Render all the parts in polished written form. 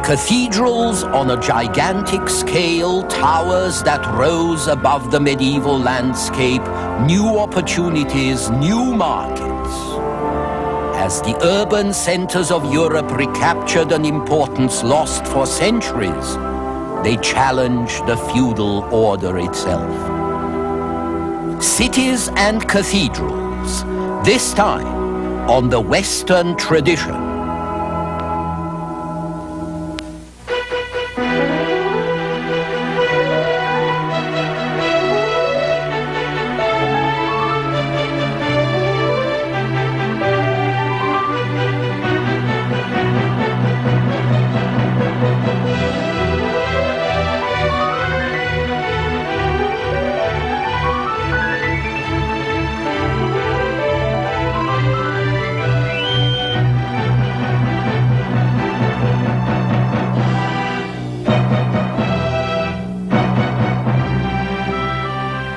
Cathedrals on a gigantic scale, towers that rose above the medieval landscape, new opportunities, new markets. As the urban centers of Europe recaptured an importance lost for centuries, they challenged the feudal order itself. Cities and cathedrals, this time on the Western tradition.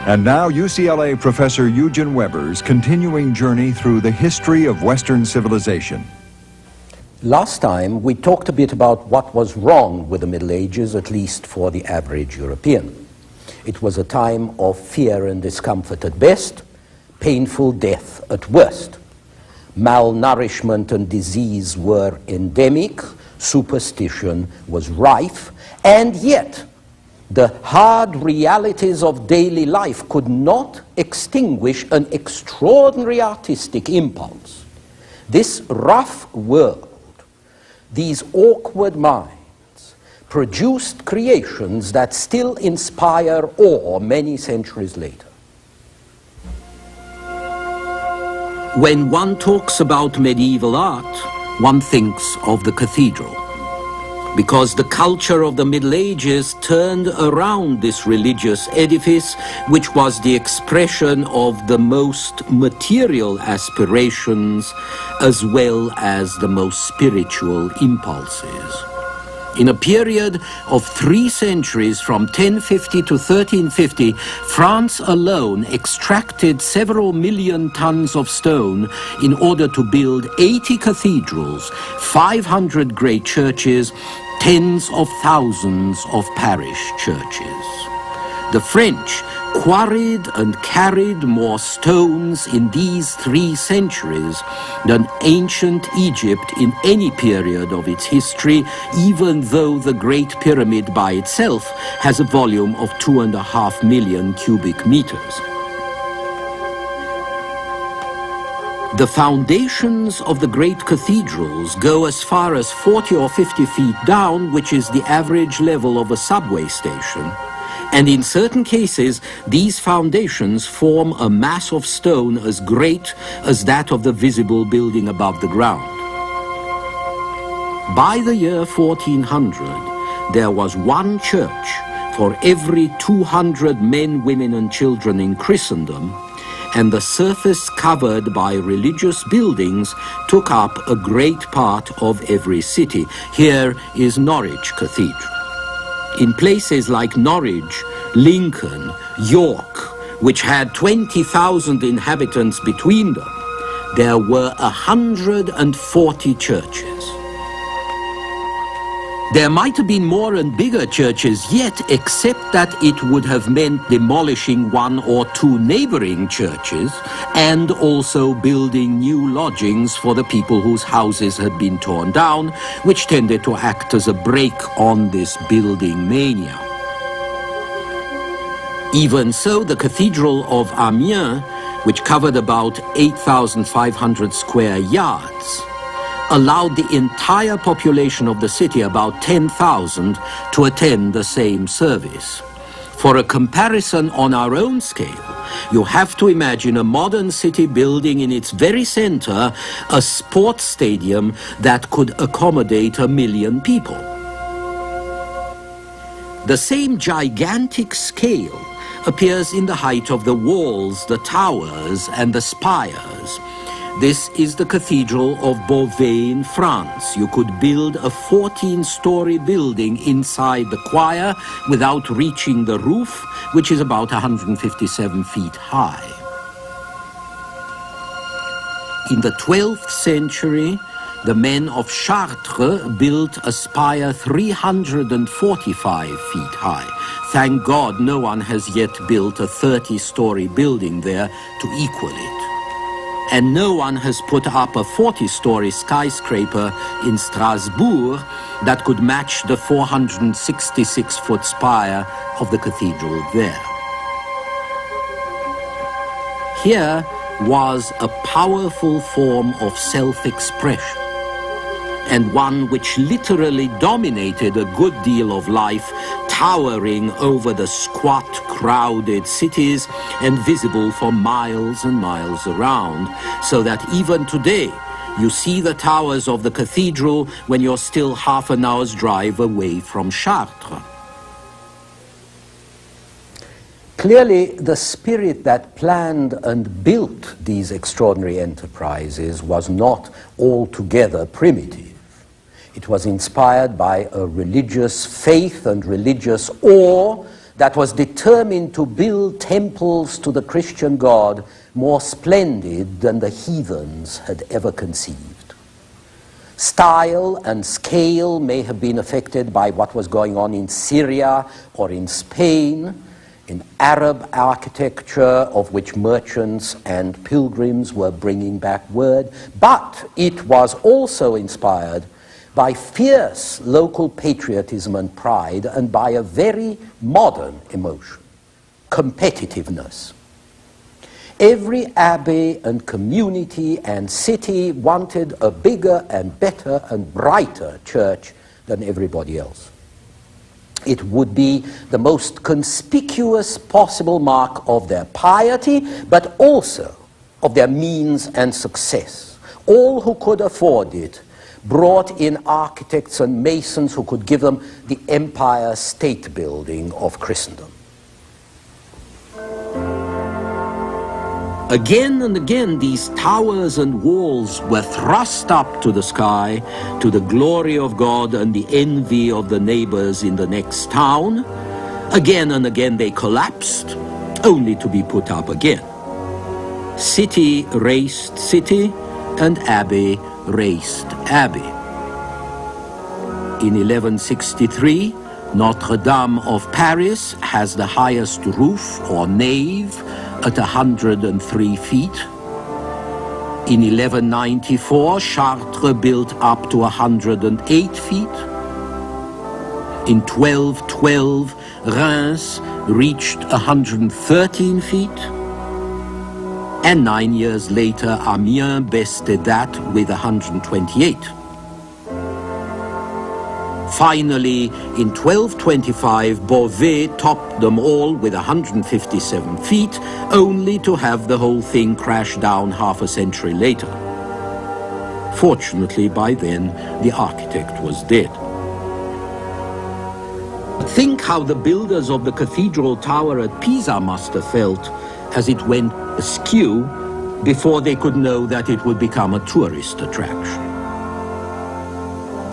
And now UCLA professor Eugene Weber's continuing journey through the history of Western civilization. Last time we talked a bit about what was wrong with the Middle Ages, at least for the average European. It was a time of fear and discomfort at best, painful death at worst. Malnourishment and disease were endemic, superstition was rife, and yet the hard realities of daily life could not extinguish an extraordinary artistic impulse. This rough world, these awkward minds, produced creations that still inspire awe many centuries later. When one talks about medieval art, one thinks of the cathedral, because the culture of the Middle Ages turned around this religious edifice, which was the expression of the most material aspirations as well as the most spiritual impulses. In a period of 3 centuries, from 1050 to 1350, France alone extracted several million tons of stone in order to build 80 cathedrals, 500 great churches, tens of thousands of parish churches. The French quarried and carried more stones in these 3 centuries than ancient Egypt in any period of its history, even though the Great Pyramid by itself has a volume of 2.5 million cubic meters. The foundations of the great cathedrals go as far as 40 or 50 feet down, which is the average level of a subway station. And in certain cases, these foundations form a mass of stone as great as that of the visible building above the ground. By the year 1400, there was one church for every 200 men, women, and children in Christendom, and the surface covered by religious buildings took up a great part of every city. Here is Norwich Cathedral. In places like Norwich, Lincoln, York, which had 20,000 inhabitants between them, there were 140 churches. There might have been more and bigger churches yet, except that it would have meant demolishing 1 or 2 neighboring churches and also building new lodgings for the people whose houses had been torn down, which tended to act as a brake on this building mania. Even so, the Cathedral of Amiens, which covered about 8,500 square yards, allowed the entire population of the city, about 10,000, to attend the same service. For a comparison on our own scale, you have to imagine a modern city building in its very center a sports stadium that could accommodate 1 million people. The same gigantic scale appears in the height of the walls, the towers, and the spires. This is the Cathedral of Beauvais in France. You could build a 14-story building inside the choir without reaching the roof, which is about 157 feet high. In the 12th century, the men of Chartres built a spire 345 feet high. Thank God no one has yet built a 30-story building there to equal it. And no one has put up a 40-story skyscraper in Strasbourg that could match the 466-foot spire of the cathedral there. Here was a powerful form of self-expression, and one which literally dominated a good deal of life, towering over the squat, crowded cities and visible for miles and miles around, so that even today you see the towers of the cathedral when you're still half an hour's drive away from Chartres. Clearly, the spirit that planned and built these extraordinary enterprises was not altogether primitive. It was inspired by a religious faith and religious awe that was determined to build temples to the Christian God more splendid than the heathens had ever conceived. Style and scale may have been affected by what was going on in Syria or in Spain, in Arab architecture, of which merchants and pilgrims were bringing back word, but it was also inspired by fierce local patriotism and pride, and by a very modern emotion, competitiveness. Every abbey and community and city wanted a bigger and better and brighter church than everybody else. It would be the most conspicuous possible mark of their piety, but also of their means and success. All who could afford it brought in architects and masons who could give them the empire state building of Christendom. Again and again, these towers and walls were thrust up to the sky, to the glory of God and the envy of the neighbors in the next town. Again and again they collapsed, only to be put up again. City raced city, and abbey raced abbey. In 1163, Notre Dame of Paris has the highest roof or nave at 103 feet. In 1194, Chartres built up to 108 feet. In 1212, Reims reached 113 feet. And 9 years later, Amiens bested that with 128. Finally, in 1225, Beauvais topped them all with 157 feet, only to have the whole thing crash down half a century later. Fortunately, by then, the architect was dead. Think how the builders of the cathedral tower at Pisa must have felt as it went askew before they could know that it would become a tourist attraction.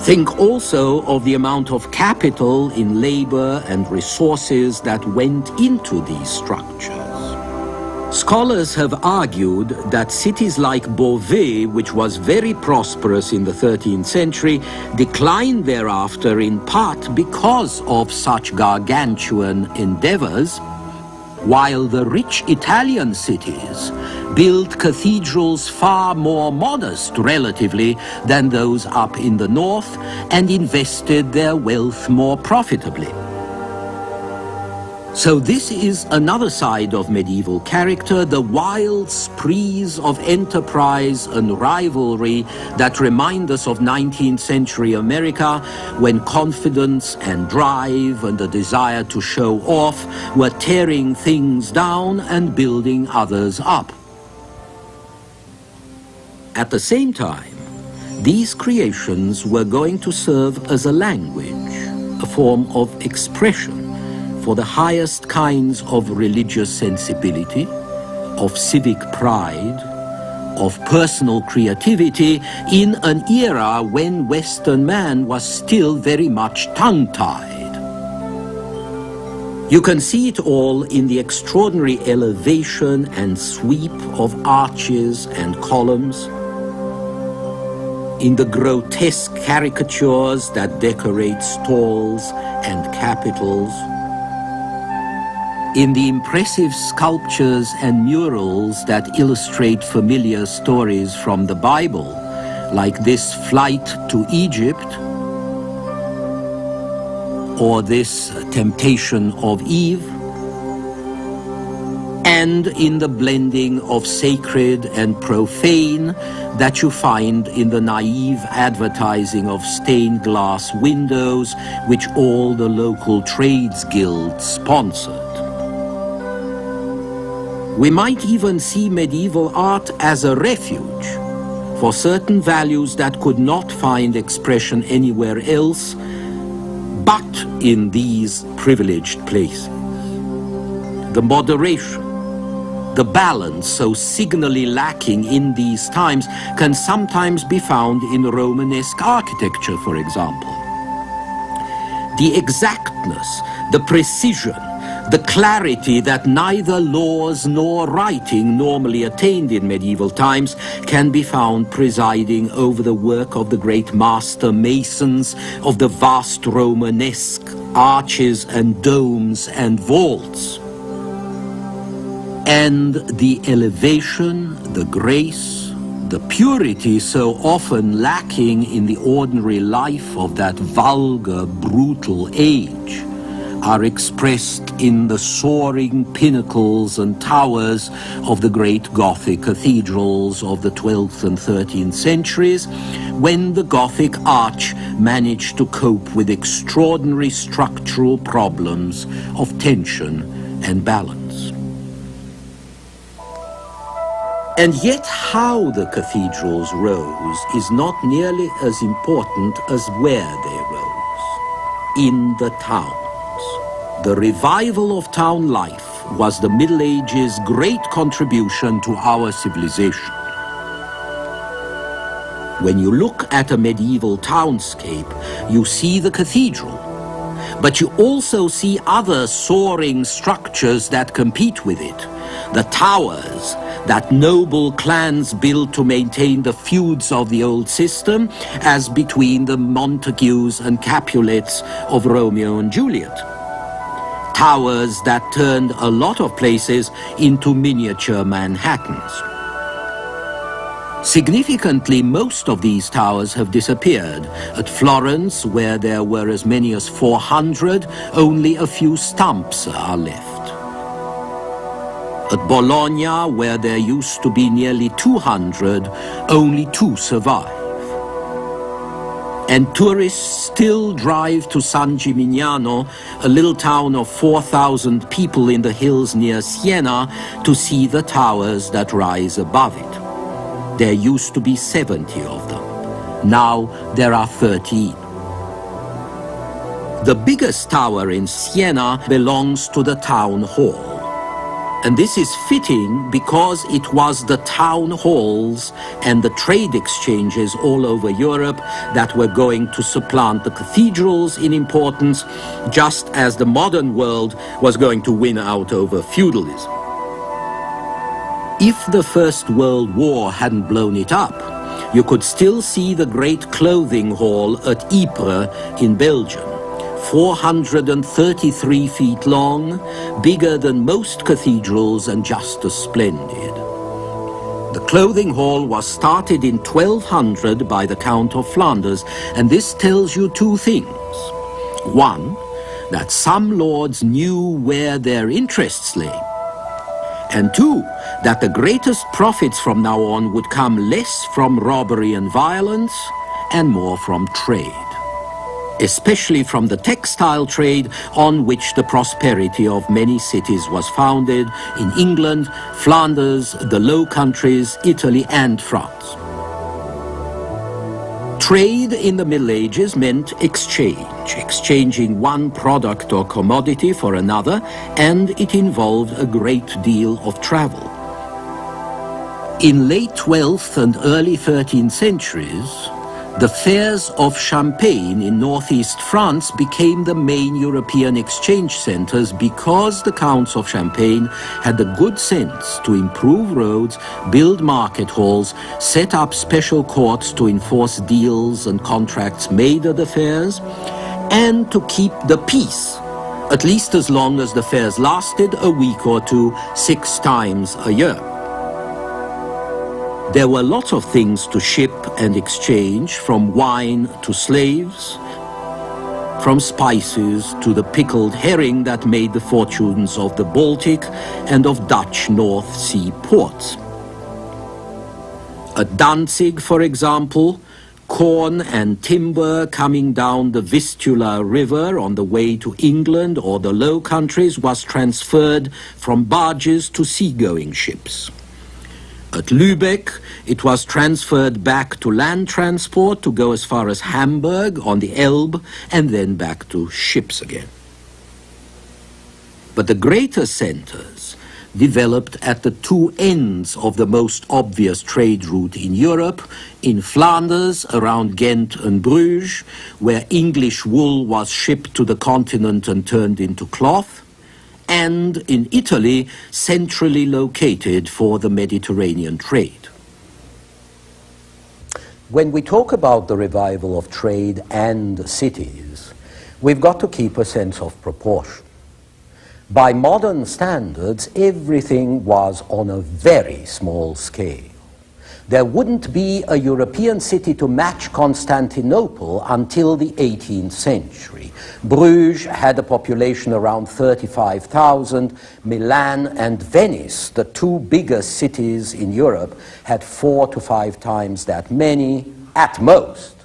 Think also of the amount of capital in labor and resources that went into these structures. Scholars have argued that cities like Beauvais, which was very prosperous in the 13th century, declined thereafter in part because of such gargantuan endeavors, while the rich Italian cities built cathedrals far more modest relatively than those up in the north and invested their wealth more profitably. So this is another side of medieval character, the wild sprees of enterprise and rivalry that remind us of 19th century America, when confidence and drive and a desire to show off were tearing things down and building others up. At the same time, these creations were going to serve as a language, a form of expression for the highest kinds of religious sensibility, of civic pride, of personal creativity in an era when Western man was still very much tongue-tied. You can see it all in the extraordinary elevation and sweep of arches and columns, in the grotesque caricatures that decorate stalls and capitals, in the impressive sculptures and murals that illustrate familiar stories from the Bible, like this flight to Egypt, or this temptation of Eve, and in the blending of sacred and profane that you find in the naive advertising of stained glass windows which all the local trades guilds sponsored. We might even see medieval art as a refuge for certain values that could not find expression anywhere else but in these privileged places. The moderation, the balance so signally lacking in these times can sometimes be found in Romanesque architecture, for example. The exactness, the precision, the clarity that neither laws nor writing normally attained in medieval times can be found presiding over the work of the great master masons of the vast Romanesque arches and domes and vaults. And the elevation, the grace, the purity so often lacking in the ordinary life of that vulgar, brutal age are expressed in the soaring pinnacles and towers of the great Gothic cathedrals of the 12th and 13th centuries, when the Gothic arch managed to cope with extraordinary structural problems of tension and balance. And yet how the cathedrals rose is not nearly as important as where they rose: in the towns. The revival of town life was the Middle Ages' great contribution to our civilization. When you look at a medieval townscape, you see the cathedral, but you also see other soaring structures that compete with it. The towers that noble clans built to maintain the feuds of the old system, as between the Montagues and Capulets of Romeo and Juliet. Towers that turned a lot of places into miniature Manhattans. Significantly, most of these towers have disappeared. At Florence, where there were as many as 400, only a few stumps are left. At Bologna, where there used to be nearly 200, only 2 survive. And tourists still drive to San Gimignano, a little town of 4,000 people in the hills near Siena, to see the towers that rise above it. There used to be 70 of them. Now there are 13. The biggest tower in Siena belongs to the town hall. And this is fitting because it was the town halls and the trade exchanges all over Europe that were going to supplant the cathedrals in importance, just as the modern world was going to win out over feudalism. If the First World War hadn't blown it up, you could still see the great clothing hall at Ypres in Belgium. 433 feet long, bigger than most cathedrals and just as splendid. The clothing hall was started in 1200 by the Count of Flanders, and this tells you 2 things. One, that some lords knew where their interests lay. And 2, that the greatest profits from now on would come less from robbery and violence and more from trade. Especially from the textile trade on which the prosperity of many cities was founded in England, Flanders, the Low Countries, Italy and France. Trade in the Middle Ages meant exchange, exchanging one product or commodity for another, and it involved a great deal of travel. In late 12th and early 13th centuries, The fairs of Champagne in northeast France became the main European exchange centers because the counts of Champagne had the good sense to improve roads, build market halls, set up special courts to enforce deals and contracts made at the fairs, and to keep the peace, at least as long as the fairs lasted a week or two, 6 times a year. There were lots of things to ship and exchange, from wine to slaves, from spices to the pickled herring that made the fortunes of the Baltic and of Dutch North Sea ports. At Danzig, for example, corn and timber coming down the Vistula River on the way to England or the Low Countries was transferred from barges to seagoing ships. At Lübeck, it was transferred back to land transport to go as far as Hamburg on the Elbe and then back to ships again. But the greater centers developed at the 2 ends of the most obvious trade route in Europe, in Flanders around Ghent and Bruges, where English wool was shipped to the continent and turned into cloth, and in Italy, centrally located for the Mediterranean trade. When we talk about the revival of trade and cities, we've got to keep a sense of proportion. By modern standards, everything was on a very small scale. There wouldn't be a European city to match Constantinople until the 18th century. Bruges had a population around 35,000. Milan and Venice, the 2 biggest cities in Europe, had 4 to 5 times that many, at most.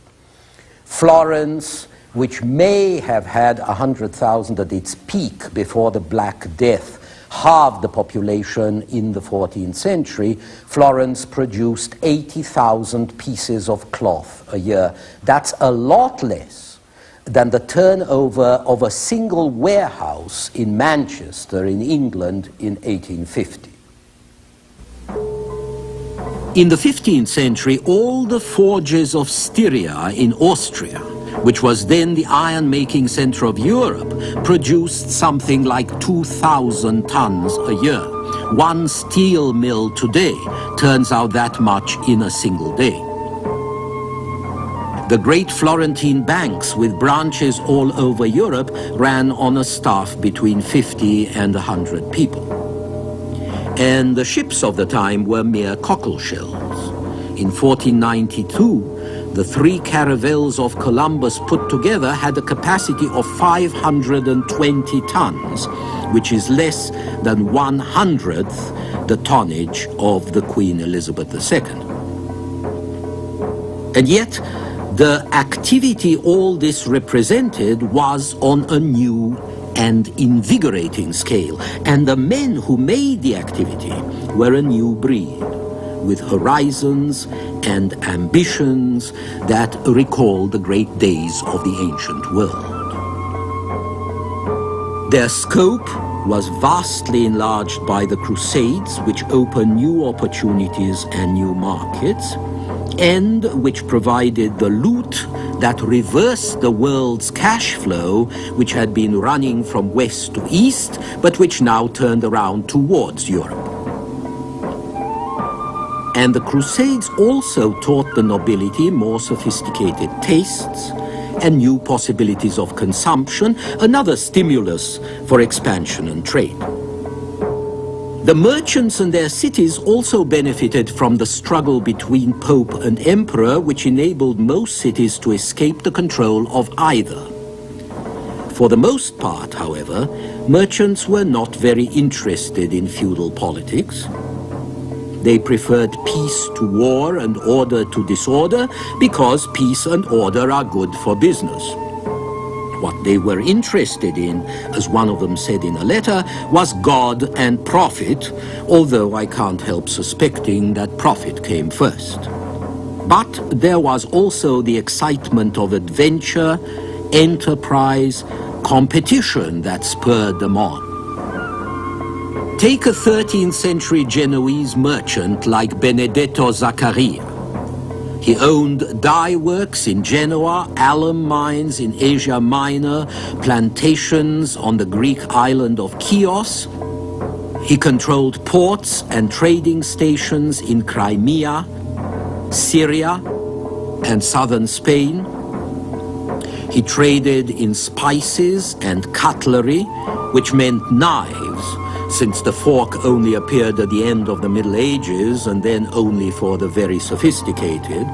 Florence, which may have had 100,000 at its peak before the Black Death, halved the population in the 14th century. Florence produced 80,000 pieces of cloth a year. That's a lot less than the turnover of a single warehouse in Manchester in England in 1850. In the 15th century, all the forges of Styria in Austria, which was then the iron-making center of Europe, produced something like 2,000 tons a year. One steel mill today turns out that much in a single day. The great Florentine banks with branches all over Europe ran on a staff between 50 and 100 people. And the ships of the time were mere cockle shells. In 1492, the 3 caravels of Columbus put together had a capacity of 520 tons, which is less than 1/100th the tonnage of the Queen Elizabeth II. And yet, the activity all this represented was on a new and invigorating scale, and the men who made the activity were a new breed, with horizons and ambitions that recall the great days of the ancient world. Their scope was vastly enlarged by the Crusades, which opened new opportunities and new markets, and which provided the loot that reversed the world's cash flow, which had been running from west to east, but which now turned around towards Europe. And the Crusades also taught the nobility more sophisticated tastes and new possibilities of consumption, another stimulus for expansion and trade. The merchants and their cities also benefited from the struggle between Pope and Emperor, which enabled most cities to escape the control of either. For the most part, however, merchants were not very interested in feudal politics. They preferred peace to war and order to disorder because peace and order are good for business. What they were interested in, as one of them said in a letter, was God and profit, although I can't help suspecting that profit came first. But there was also the excitement of adventure, enterprise, competition that spurred them on. Take a 13th century Genoese merchant like Benedetto Zaccaria. He owned dye works in Genoa, alum mines in Asia Minor, plantations on the Greek island of Chios. He controlled ports and trading stations in Crimea, Syria, and southern Spain. He traded in spices and cutlery, which meant knives, since the fork only appeared at the end of the Middle Ages and then only for the very sophisticated.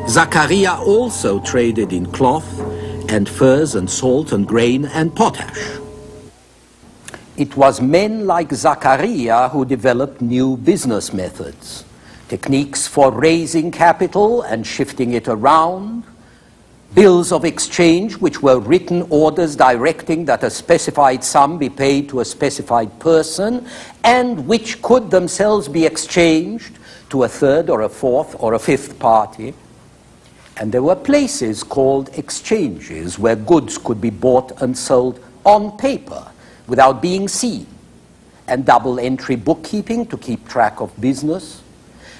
Zachariah also traded in cloth and furs and salt and grain and potash. It was men like Zachariah who developed new business methods, techniques for raising capital and shifting it around, bills of exchange which were written orders directing that a specified sum be paid to a specified person and which could themselves be exchanged to a third or a fourth or a fifth party. And there were places called exchanges where goods could be bought and sold on paper without being seen, and double entry bookkeeping to keep track of business,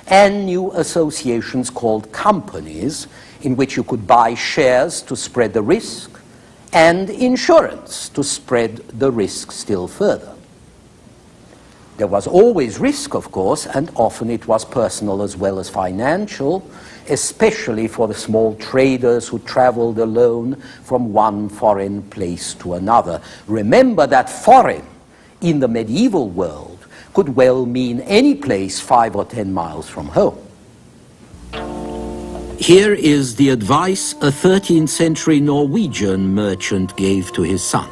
and new associations called companies in which you could buy shares to spread the risk, and insurance to spread the risk still further. There was always risk, of course, and often it was personal as well as financial, especially for the small traders who traveled alone from one foreign place to another. Remember that foreign in the medieval world could well mean any place 5 or 10 miles from home. Here is the advice a 13th century Norwegian merchant gave to his son.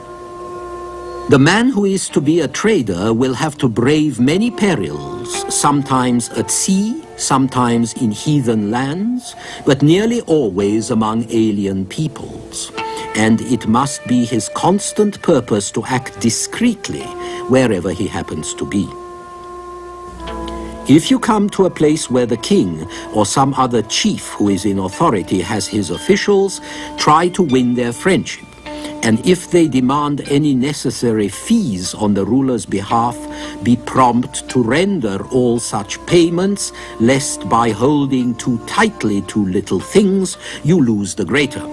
The man who is to be a trader will have to brave many perils, sometimes at sea, sometimes in heathen lands, but nearly always among alien peoples. And it must be his constant purpose to act discreetly wherever he happens to be. If you come to a place where the king or some other chief who is in authority has his officials, try to win their friendship. And if they demand any necessary fees on the ruler's behalf, be prompt to render all such payments, lest by holding too tightly to little things, you lose the greater.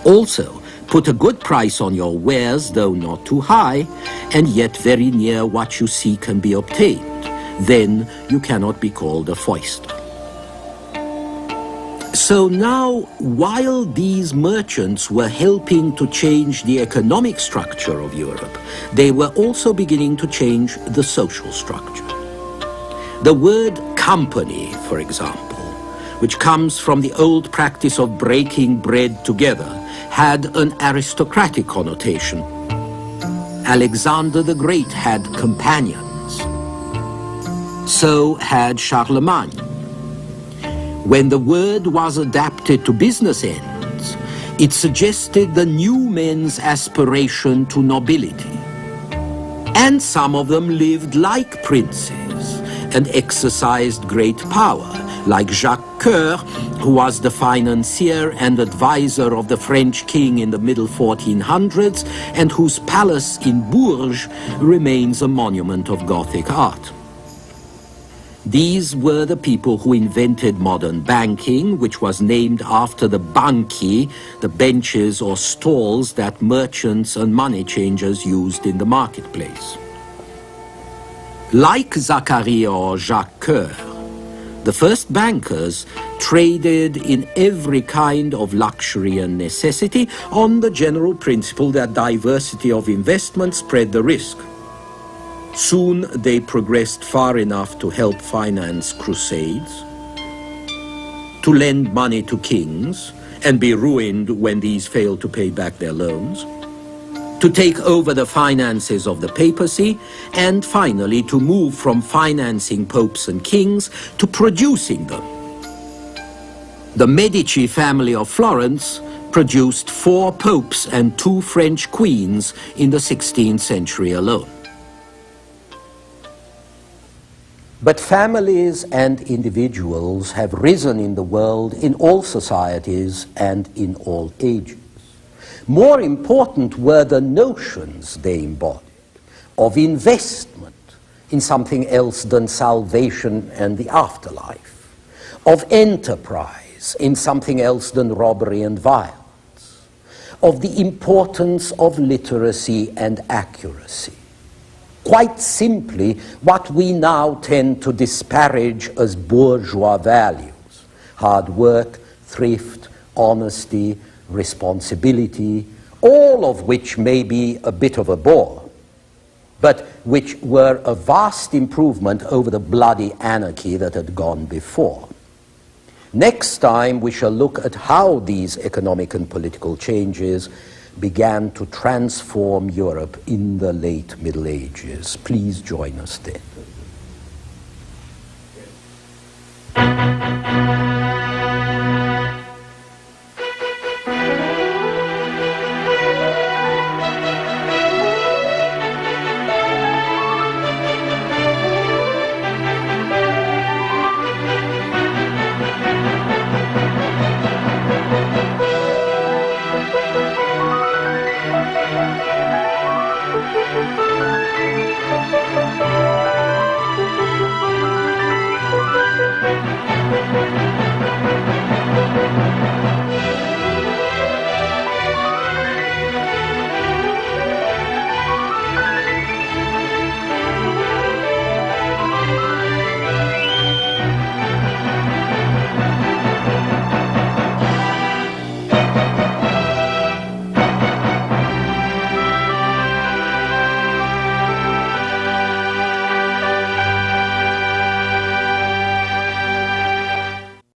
Also, put a good price on your wares, though not too high, and yet very near what you seek can be obtained. Then you cannot be called a foister. So now, while these merchants were helping to change the economic structure of Europe, they were also beginning to change the social structure. The word company, for example, which comes from the old practice of breaking bread together, had an aristocratic connotation. Alexander the Great had companions. So had Charlemagne. When the word was adapted to business ends, it suggested the new men's aspiration to nobility. And some of them lived like princes and exercised great power, like Jacques Coeur, who was the financier and advisor of the French king in the middle 1400s and whose palace in Bourges remains a monument of Gothic art. These were the people who invented modern banking, which was named after the banchi, the benches or stalls that merchants and money changers used in the marketplace. Like Zachariah or Jacques Coeur, the first bankers traded in every kind of luxury and necessity on the general principle that diversity of investment spread the risk. Soon they progressed far enough to help finance crusades, to lend money to kings and be ruined when these failed to pay back their loans, to take over the finances of the papacy, and finally to move from financing popes and kings to producing them. The Medici family of Florence produced 4 popes and 2 French queens in the 16th century alone. But families and individuals have risen in the world in all societies and in all ages. More important were the notions they embodied of investment in something else than salvation and the afterlife, of enterprise in something else than robbery and violence, of the importance of literacy and accuracy. Quite simply, what we now tend to disparage as bourgeois values: hard work, thrift, honesty, responsibility, all of which may be a bit of a bore, but which were a vast improvement over the bloody anarchy that had gone before. Next time we shall look at how these economic and political changes began to transform Europe in the late Middle Ages. Please join us then.